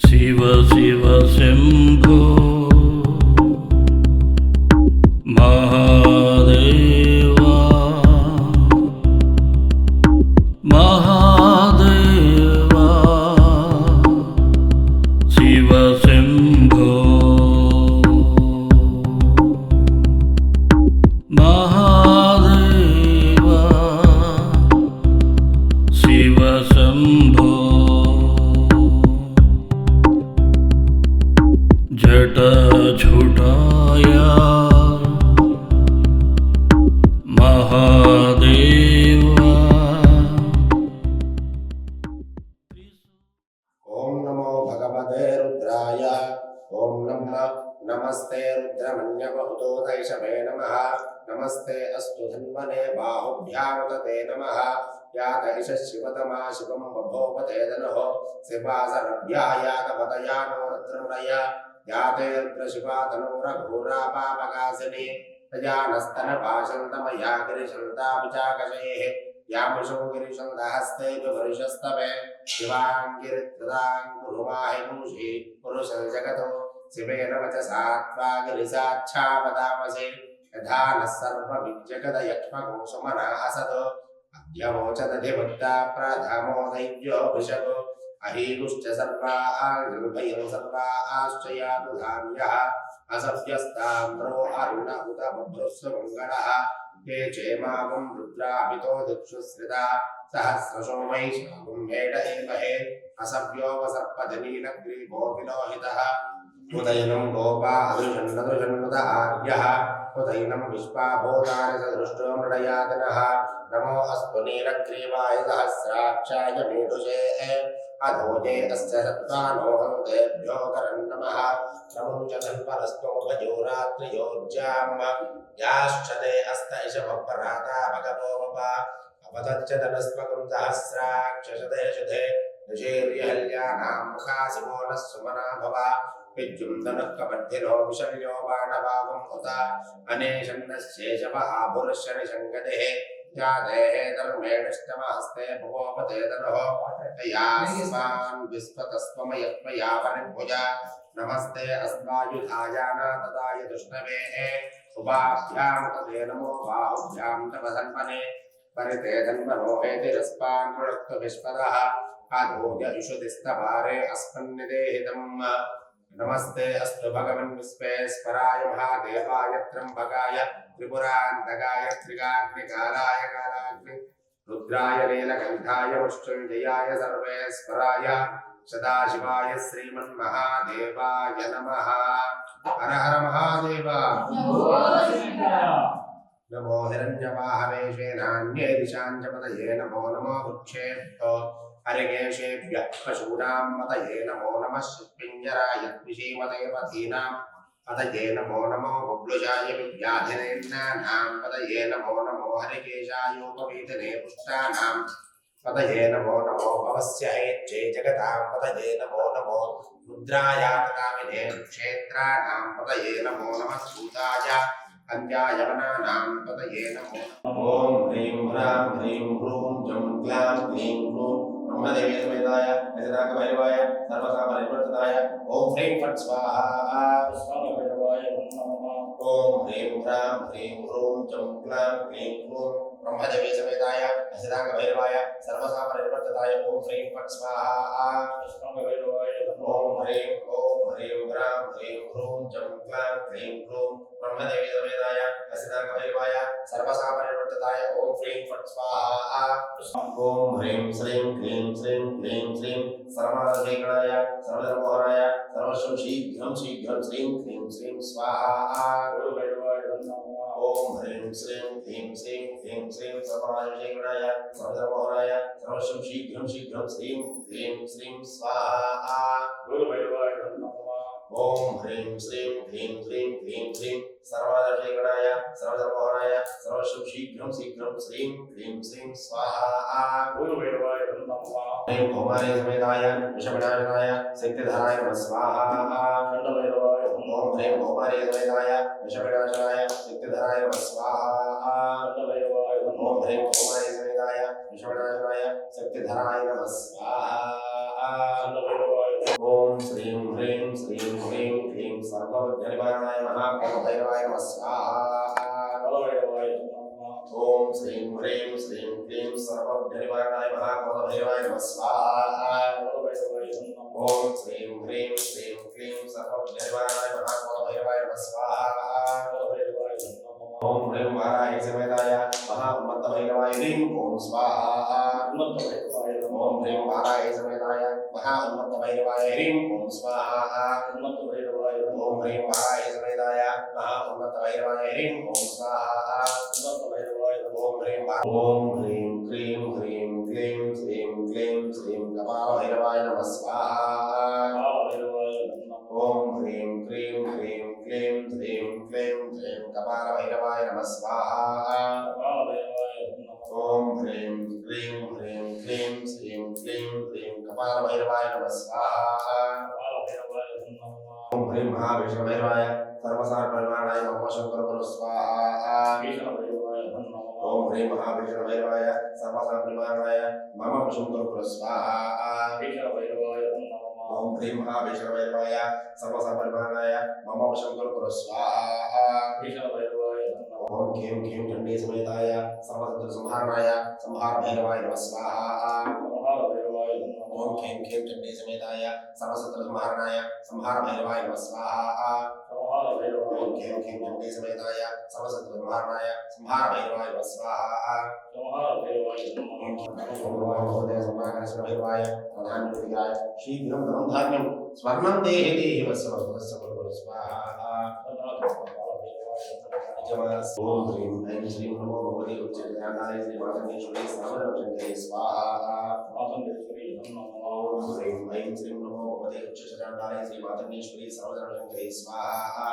शिव शिव शंभो महादेवा महादेवा शिव शंभो महादेवा शिव शंभो जट छुटाया महादेवा। ओम नमो भगवते रुद्राय। ओम नमस्ते रुद्रमन्यवहुतोदैषवे नमः। नमस्ते अस्तु धन्वने बाहुभ्यां तते नमः। यात इष शिवतमा शिवं बभोपते दनः। शिवासरभ्यायातपदयानो रुद्रमृय याते रुद्रशिवा तनूरघोरा पापकासिनी तजानस्तनपाशन्तमया गिरिशन्ताभिचाकशेः यामुषो गिरिशन्दहस्ते विभृशस्तवे शिवाङ्गिरित्रदां कुरुमाहिमुषि पुरुषं जगतो शिवेन वचसा त्वा गिरिसाच्छावदामसि यथा नः सर्वविजगदयक्ष्मगो सुमना असतो अद्यवोचदधिभक्ता प्रधामो दैव्यो वृषभो अहीगुश्च सर्वा निर्भयं सर्वा आश्च यातु धान्यः असभ्यस्ताम्रो अरुण उत बभ्रुस्वमङ्गलः ये चेमावं रुद्राभितो दिक्षुश्रिता सहस्रशो वैशाखं भेड एमहे असभ्योपसर्पजनीनग्रीवो विलोहितः उदयनं गोपा अदृशन्नदृशन्नुत आर्यः उदयनं विश्वाभूतानि सदृष्टो मृडयातनः नमो अस्तु नीलग्रीवाय सहस्राक्षाय मेढुषे अधोजे अस्य सत्त्वानोऽहं तेभ्यो करं नमः नमो च धन्वनस्तोभयोरात्रियोज्याम् याश्चते अस्त इषभपराता भगवो वप अपतच्च धनस्वकं सहस्राक्षशते शुधे निशीर्यहल्यानां मुखासिमो नः सुमना भव विद्युम्धनुःकबद्धिनो विशल्यो बाणवागुं उत अनेशन्नशेषव आभुरशनिशङ्गतिः या देहे धर्मेणष्टमहस्ते भुवोपते दनः यास्मान् विस्पतस्त्वमयत्वया परिभुजा नमस्ते अस्मायुधायान तदाय दुष्णवे उभाभ्यां तदे नमो बाहुभ्यां तपधन्वने परिते धन्वनो हेतिरस्मान् पुनक्तु विश्वदः अधोज इषुदिस्तभारे अस्मन्निदेहितम् नमस्ते अस्तु भगवन् विश्वेश्वराय महादेवाय त्र्यम्बकाय त्रिपुरान्तकाय त्रिकाग्निकालाय कालाग्नि रुद्राय नीलकण्ठाय मृत्युञ्जयाय सर्वेश्वराय सदाशिवाय श्रीमन्महादेवाय नमः। हर हर महादेव। नमो हिरण्यवाहवेशेनान्ये दिशाञ्चपतये नमो नमो वृक्षेभ्यो हरिकेशेभ्यः पशूनां मतये नमो नमः पिञ्जराय द्विषीमते पथीनां पतये नमो नमो बब्लुजाय विद्याधिनेन्नानां पतये नमो नमो हरिकेशायोपवीतने पुष्टानां पतये नमो नमो भवस्य हेच्छे जगतां पतये नमो नमो रुद्रायातकामिने क्षेत्राणां पतये नमो नमः सूताय कन्यायवनानां पतये नमो ओम ह्रीं ह्रां ह्रीं ह्रूं जं क्लां क्लीं क्लूं ब्रह्मदेवी समेताय यजनाकभैरवाय सर्वकामनिवर्तनाय ओम ह्रीं फट् स्वाहा ओम ह्रीं ह्रां ह्रीं ह्रूं जं क्लां क्लीं क्लूं ब्रह्मदेवी समेताय यजनाकभैरवाय सर्वकामनिवर्तनाय ओम ह्रीं फट् स्वाहा ओम ह्रीं ह्रां ह्रीं ह्रूं जं क्लां क्लीं क्लूं ब्रह्मदेवी समेताय यजनाकभैरवाय सर्वकामनिवर्तनाय ओम ह्रीं फट् स्वाहा ओम ह्रीं श्रीं क्लीं श्रीं क्लीं श्रीं सर्वनाथगणाय सर्वधर्मोहराय सर्वशं शीघ्रं शीघ्रं श्रीं क्लीं श्रीं स्वाहा ओम ह्रीं श्रीं क्लीं श्रीं क्लीं श्रीं सर्वनाथगणाय सर्वधर्मोहराय सर्वशं शीघ्रं शीघ्रं श्रीं क्लीं श्रीं स्वाहा ओम ह्रीं श्रीं क्लीं श्रीं क्लीं श्रीं सर्वनाथगणाय सर्वधर्मोहराय सर्वशं शीघ्रं शीघ्रं श्रीं क्लीं श्रीं स्वाहा ह्रीं कौमारी समेताय विषविनाशनाय शक्तिधराय नमः स्वाहा ओम ह्रीं कौमारी समेताय विषविनाशनाय शक्तिधराय नमः स्वाहा ओम ह्रीं कौमारी समेताय विश्वनायकाय शक्तिधराय नमः स्वाहा ओम श्रीं ह्रीं श्रीं ह्रीं क्लीं सर्वविघ्ननिवारणाय महाभैरवाय नमः स्वाहा ओम श्रीं ह्रीं श्रीं क्लीं सर्वविघ्ननिवारणाय महाभैरवाय नमः स्वाहा ओम श्रीं ह्रीं श्रीं क्लीं सर्वविघ्ननिवारणाय महाभैरवाय नमः स्वाहा ओम ह्रीं वाराहि समेताय महाउन्मत्तभैरवाय ह्रीं ओम स्वाहा ओम ह्रीं वाराहि समेताय महाउन्मत्तभैरवाय ह्रीं ओम स्वाहा ओम ह्रीं वाराहि समेताय महाउन्मत्तभैरवाय ह्रीं ओम स्वाहा ओम ह्रीं क्लीं ह्रीं क्लीं श्रीं क्लीं श्रीं कपालभैरवाय नमः स्वाहा ओम ह्रीं क्लीं ह्रीं क्लीं श्रीं क्लीं श्रीं कपालभैरवाय नमः स्वाहा ओम ह्रीं क्लीं ह्रीं क्लीं श्रीं क्लीं श्रीं कपालभैरवाय नमः स्वाहा ओम ह्रीं महाविष्णुभैरवाय सर्वसारपरिमाणाय नमः शंकरगुरु स्वाहा ओम ह्रीं महाविष्णुभैरवाय सर्वसारपरिमाणाय मम शंकरगुरु स्वाहा ओम ह्रीं महाविष्णुभैरवाय सर्वसारपरिमाणाय मम शंकरगुरु स्वाहा ओम क्लीं क्लीं चंडी समेताय सर्वशत्रु संहारणाय संहार भैरवाय नमः स्वाहा ओम क्लीं क्लीं चंडी समेताय सर्वशत्रु संहारणाय संहार भैरवाय नमः स्वाहा ओम क्लीं क्लीं चंडी समेताय सर्वशत्रु संहारणाय संहार भैरवाय नमः स्वाहा ओम भगवते संहारणाय भैरवाय प्रधानमंत्रियाय शीघ्रं धनं धान्यं स्वर्णं देहि देहि वत्सवस्य गुरु स्वाहा ओम ह्रीं ऐं श्रीं नमो भगवते उच्चैर्याणाय श्रीमातङ्गेश्वरी सर्वजनशङ्करे स्वाहा ओम ह्रीं ऐं श्रीं नमो भगवते उच्चैर्याणाय श्रीमातङ्गेश्वरी सर्वजनशङ्करे स्वाहा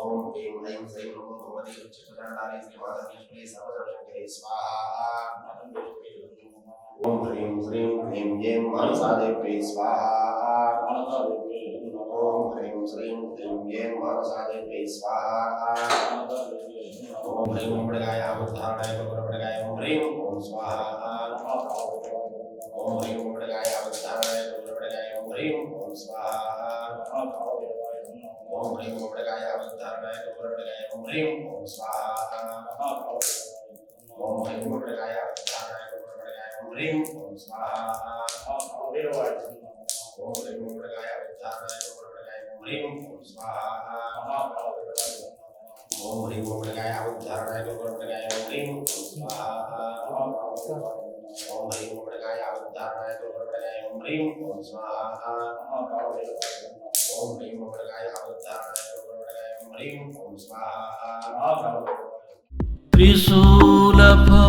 ओम ह्रीं ऐं श्रीं नमो भगवते उच्चैर्याणाय श्रीमातङ्गेश्वरी सर्वजनशङ्करे स्वाहा ओम ह्रीं श्रीं क्लीं ऐं मानसादेव्यै स्वाहा ओम ह्रीं श्रीं क्लीं ऐं मानसादेव्यै स्वाहा ओम ह्रीं ओमृगाय आवधारणाय गुरुवृगाय ओम ह्रीं ओम स्वाहा ओम ह्रीं ओमृगाय आवधारणाय गुरुवृगाय ओम ह्रीं ओम स्वाहा ओम ह्रीं ओमृगाय आवधारणाय गुरुवृगाय ओम ह्रीं ओम स्वाहा ओम ह्रीं ओमृगाय आवधारणाय गुरुवृगाय ओम ह्रीं ओम स्वाहा ओम ह्रीं ओमृगाय आवधारणाय गुरुवृगाय ओम ह्रीं ओम स्वाहा ओम ह्रीं ओमृगाय आवधारणाय गुरुवृगाय ओम ह्रीं ओम स्वाहा ओम ह्रीं ओमृगाय आवधारणाय गुरुवृगाय ओम ह्रीं ओम स्वाहा ओम ह्रीं ओमृगाय आवधारणाय गुरुवृगाय ओम ह्रीं ओम स्वाहा त्रिशूलफानि